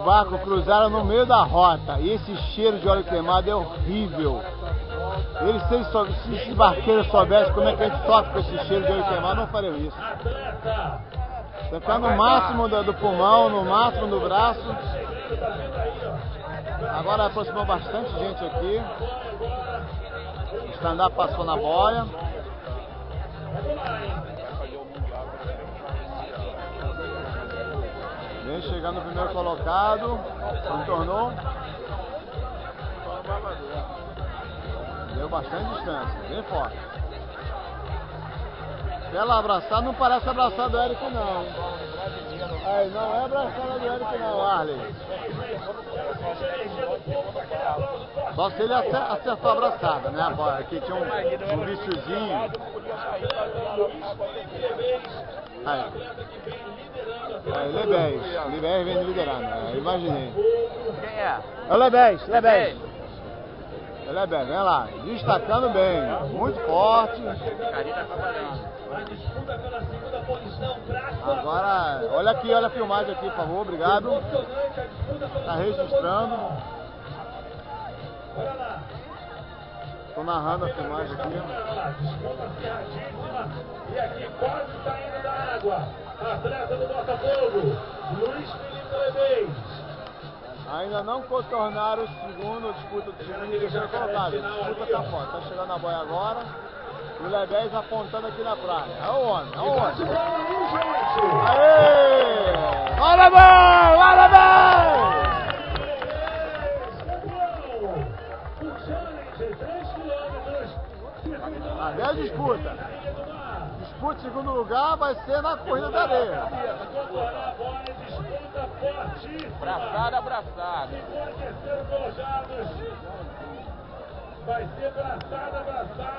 barcos cruzaram no meio da rota e esse cheiro de óleo queimado é horrível. Eles, se esses barqueiros soubessem como é que a gente sofre com esse cheiro de óleo queimado, não fariam isso. Você ficar no máximo do pulmão, no máximo do braço. Agora aproximou bastante gente aqui. O stand-up passou na boia. Vem chegando o primeiro colocado. Contornou. Deu bastante distância, bem forte. Ela abraçar, não parece abraçar do Eric não. Aí, não é abraçada do Eric não, Arley. Só se ele acertou a abraçada, né? Aqui tinha um viciozinho. Aí. Aí, Lebés vem liderando, imaginei. Quem é? É o Lebés. Lebés, vem lá, destacando bem, muito forte. Agora, olha aqui, olha a filmagem aqui, por favor, obrigado. Tá registrando. Tô narrando a filmagem aqui. E aqui quase saindo da água. Atleta do Botafogo, Luiz Felipe Lebés. Ainda não contornaram o segundo, disputa do segundo e terceiro colocado. A disputa tá forte, tá chegando na boia agora. O Lebés apontando aqui na praia. É o homem, é o homem. Aê! Vai, Lebés! Vai, Lebés! Cadê a disputa? Disputa em segundo lugar vai ser na corrida da areia. Braçada. Vai ser braçada, cabeça.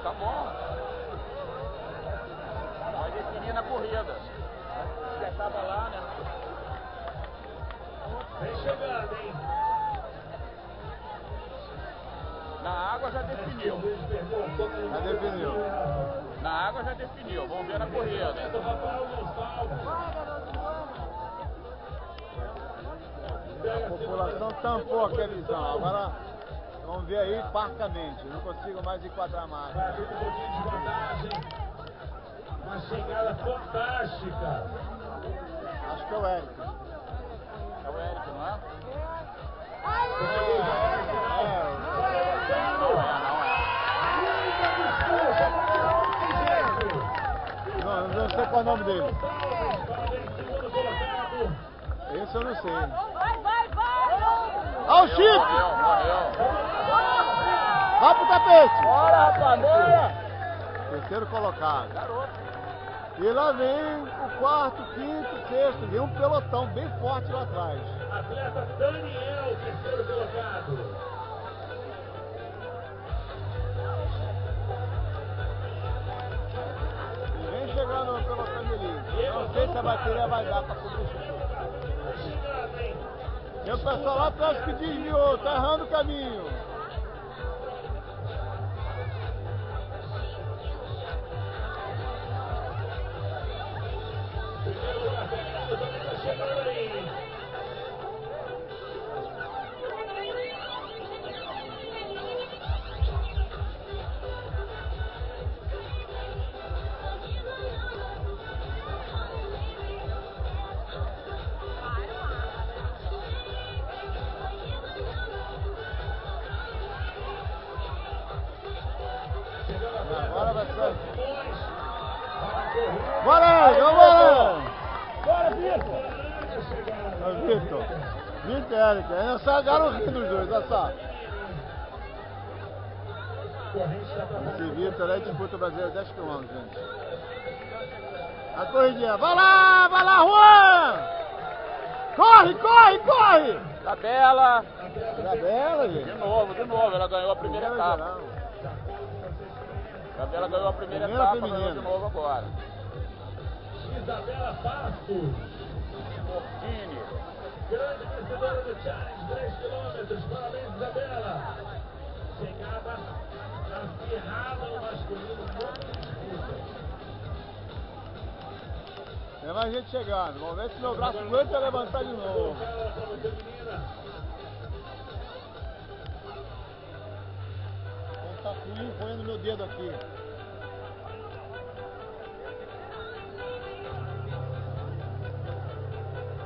Tá bom. Vai definir na corrida. Já estava lá, né? Vem chegando, hein? Na água já definiu. Na água já definiu. Vamos ver na corrida. A população tampou aqui a visão. Agora vamos ver aí parcamente. Não consigo mais enquadrar mais. Uma chegada fantástica. Acho que é o Eric. É o Eric, não é? Não sei qual é o nome dele. Esse eu não sei. Olha o Chico! Morreu. Vai pro tapete! Bora, rapaz, bora! Terceiro colocado. E lá vem o quarto, quinto, sexto. Vem um pelotão bem forte lá atrás. Atleta Daniel, terceiro colocado. E vem chegando o pelotão de elite. Não sei se a bateria vai dar pra cobrir isso tudo. E o pessoal lá atrás que desviou, tá errando o caminho. Agora vai ser. Bora, vamos! Bora, Vitor! Vitor e Eric, ainda sagaram rindo os dois, olha só. Esse Vitor aí disputa o Brasileiro 10 km, gente. A corridinha, vai lá, Juan! Corre! Tabela, gente. de novo, ela ganhou a primeira etapa. Gabriela ganhou a primeira etapa, feminina. ganhou de novo agora. Isabela Passos, Fortini. grande vencedora do Challenge 3 km. Parabéns, Isabela. Chegada acirrada no masculino, muito disputa. Tem mais gente chegando. Vamos ver se meu braço aguenta levantar de novo. Tá põe meu dedo aqui.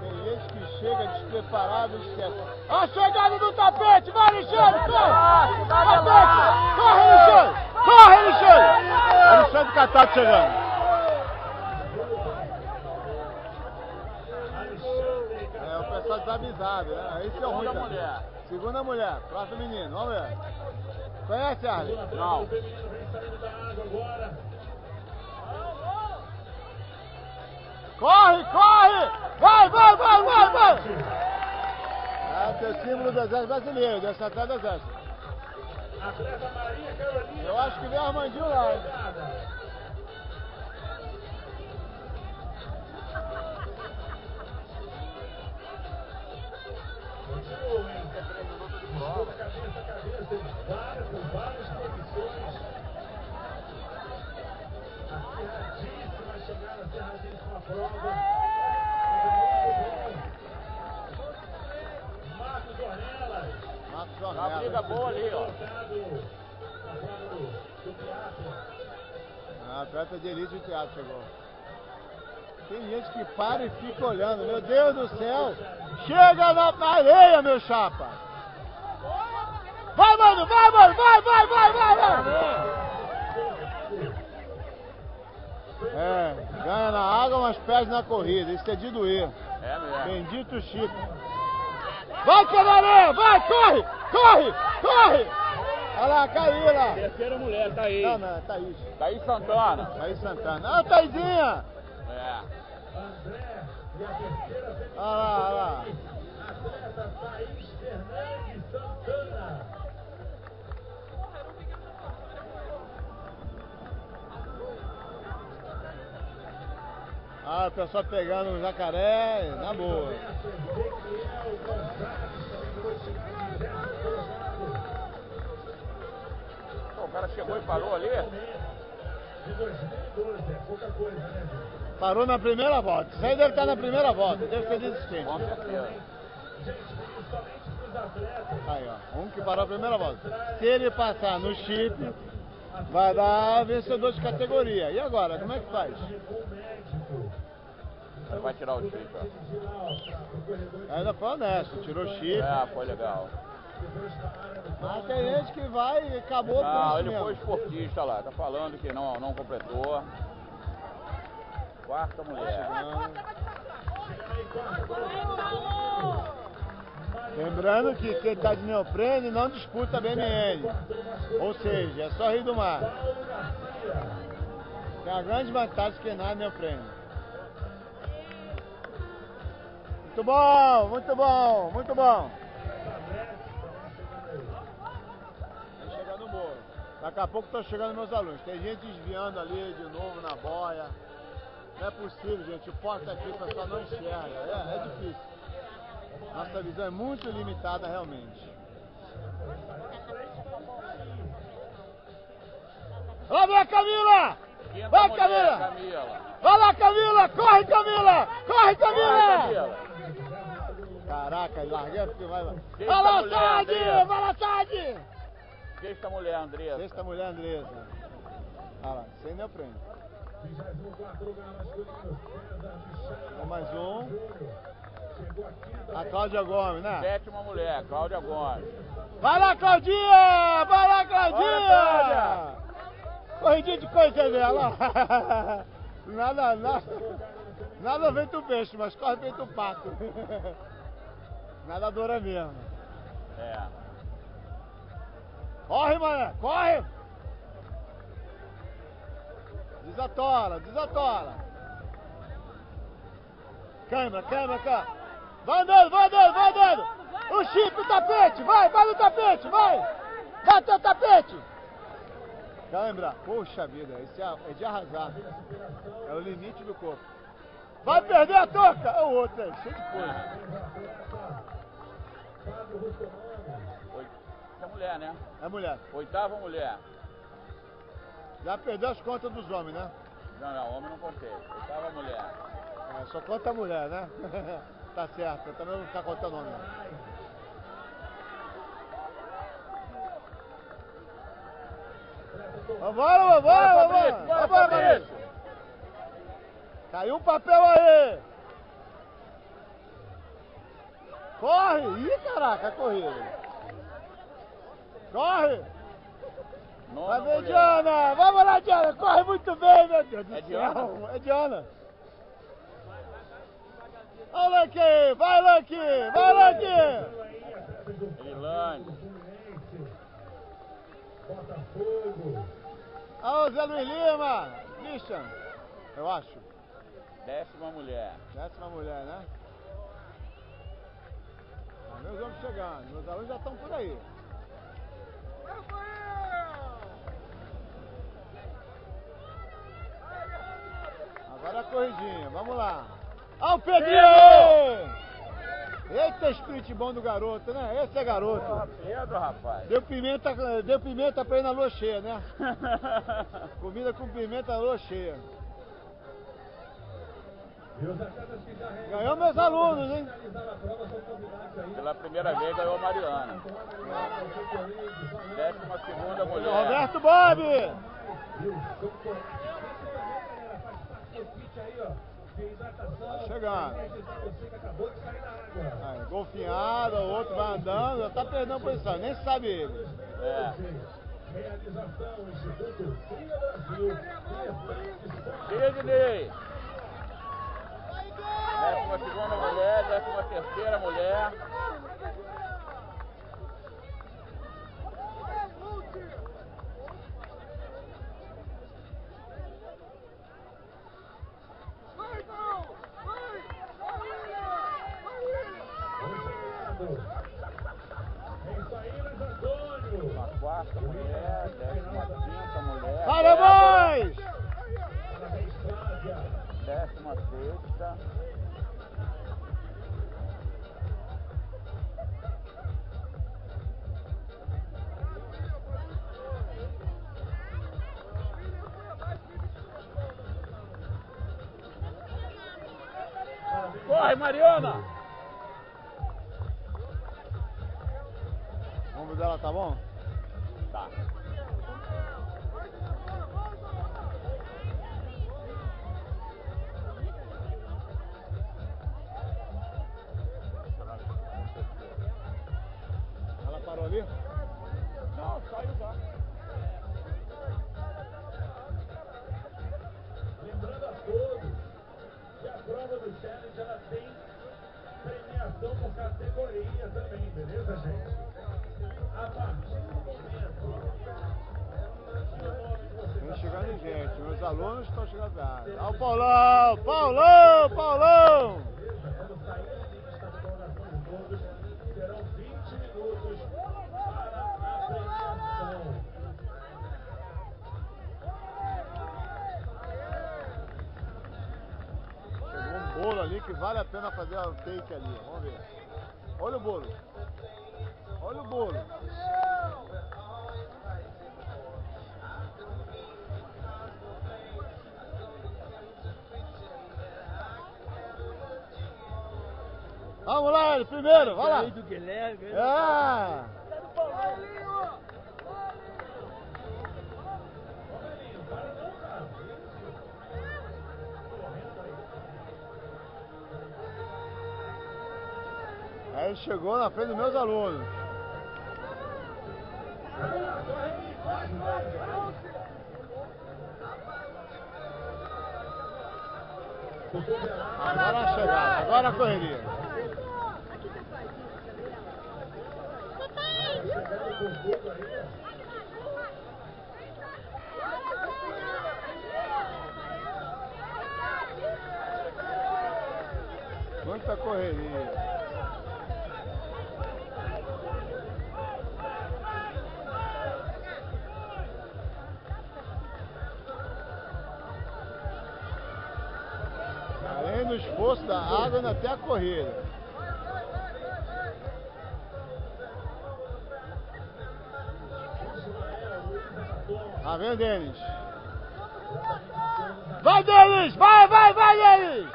Tem gente que chega despreparado e esquece. A chegada do tapete! Vai, Alexandre! Corre! Tapete! Corre, Alexandre! Corre, Alexandre! Alexandre Catado chegando. É, o pessoal desavisado, né? Esse é o ruim. Segunda mulher. Segunda mulher. Próximo menino. Vamos ver. Conhece, Arley? Não. Corre, corre! Vai, vai, vai, vai, vai! É o teu símbolo do Exército Brasileiro, dessa atrás do Exército. Eu acho que vem o Armandinho lá, hein? Várias posições. Acerradíssima chegada, acerradíssima prova. Marcos Ornelas. Marcos Uma Ornelas. briga boa ali, ó. A atleta de elite do teatro chegou. Tem gente que para e fica olhando. Meu Deus do céu! Chega na areia, meu chapa! Vai, mano! Vai, mano! Vai, vai, vai, vai, vai! É, ganha na água, mas perde na corrida. Isso é de doer. É mesmo. Bendito Chico. Vai, Canarinha! Vai, corre! Corre! Corre! Olha lá, caiu lá. Terceira mulher, tá aí. Não, não, é Thaís. Thaís Santana. Thaís Santana. Ah, Thaisinha! É. Olha lá, olha lá. Atleta Thaís Fernandes Santana. Ah, o pessoal pegando o jacaré, na boa. Pô, o cara chegou e parou ali. De 2012, é pouca coisa, né, gente? Parou na primeira volta. Isso aí deve estar na primeira volta, deve ser desistente. Com certeza. Gente, principalmente para os atletas. Aí, ó, um que parou a primeira volta. Se ele passar no chip, vai dar vencedor de categoria. E agora, como é que faz? Ele vai tirar o chip, ó. Ainda foi honesto, tirou o chip. É, foi legal. Mas tem gente que vai e acabou Não, por isso ele foi mesmo. esportista lá, tá falando que não completou. Quarta mulher. Lembrando que quem está de neoprene não disputa BMN. Ou seja, é só Rio do Mar. Tem a grande vantagem que nada é neoprene. Muito bom, muito bom, muito bom. Vai chegar no morro. Daqui a pouco estão chegando meus alunos. Tem gente desviando ali de novo na boia. Não é possível, gente. O porta aqui o pessoal não enxerga. É difícil. Nossa visão é muito limitada realmente. Lá vem a Camila! Quinta Vai, mulher, Camila! Camila. Vai lá, Camila! Corre, Camila! Corre, Vai, Camila! Camila. Caraca, larguei porque vai. Sexta Vai lá, mulher, Sade! Andressa. Vai lá, Sade! Sexta mulher, Andressa. Sexta mulher, Andressa. Olha lá, sem neoprene. 24 lugar masculino, César Michel. Mais um. Chegou a quinta. A Cláudia Gomes, né? Sétima mulher, Cláudia Gomes. Vai lá, Claudinha! Vai lá, Bora, Claudinha! Cláudia! Corridinha de coisa dela. Nada feito peixe, mas corre feito pato. Nadadora mesmo. É. Corre, mané, corre! Desatola, desatola. Câmera, câmera, câmera. Vai andando, vai andando, vai andando. O chip, o tapete, vai no tapete, vai. Bate o tapete. Câmera, poxa vida, esse é de arrasar. É o limite do corpo. Vai perder a toca. É o outro aí, cheio de coisa. É mulher, né? É mulher. Oitava mulher. Já perdeu as contas dos homens, né? Não, homem não contei. Oitava mulher. É, só conta a mulher, né? Tá certo, eu também não vou ficar contando nome. Vambora, Maurício! Caiu um papel aí! Corre! Ih, caraca, a corrida! Corre! Vai ver, Diana! Vamos lá, Diana! Corre muito bem, meu Deus do céu! Diana? É Diana! Vai, Lucky! Vai, Lucky! Vai, Lucky! Irlanda. Botafogo. Olha o Zé Luiz Lima! Christian, eu acho. 10ª mulher. 10ª mulher, né? Ah, meus homens chegando, meus alunos já estão por aí. Agora a corridinha, vamos lá. Olha o Pedrinho! Eita, sprint bom do garoto, né? Esse é garoto. Pedro, rapaz. Deu pimenta pra ir na lua cheia, né? Comida com pimenta na lua cheia. Ganhou meus alunos, hein? Pela primeira vez ganhou a Mariana. 12ª mulher. Roberto Bob! Tá chegando. Aí, golfinhada, o outro vai andando, já tá perdendo posição, nem sabe ele. É. Sidney. 12ª mulher, 13ª mulher. Uma 4ª mulher, 15ª mulher. Parabéns! 16ª. Corre, Mariana! O ombro dela tá bom? Tá. Ela parou ali? Não, saiu já. Lembrando a todos que a prova do challenge ela tem premiação por categoria também, beleza, gente? A partir do momento que o nome que você Vem chegando gente, meus alunos estão chegando. Olha o Paulão! Paulão! Paulão! quando sair a lista de colocação de todos, serão 20 minutos para a premiação. Chegou um bolo ali que vale a pena fazer o take ali. Vamos ver. Olha o bolo. Olha o bolo. Vamos lá, ele primeiro, vai lá. Do Guilherme. É. Aí chegou na frente dos meus alunos. Agora a chegada, agora a correria. Muita correria. Além do esforço da água, ainda tem a corrida. Tá vendo, Denis? Vai, Denis! Vai, Denis!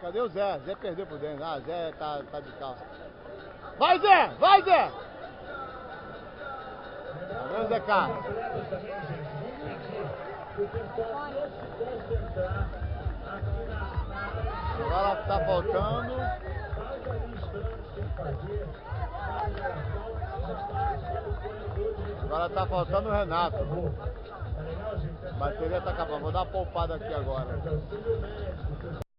Cadê o Zé? Zé perdeu por dentro. Ah, Zé tá de calça. Vai, Zé! Vai, Zé! Cadê o Zé Carlos? Agora tá faltando. Agora tá faltando o Renato. A bateria tá acabando. Vou dar uma poupada aqui agora.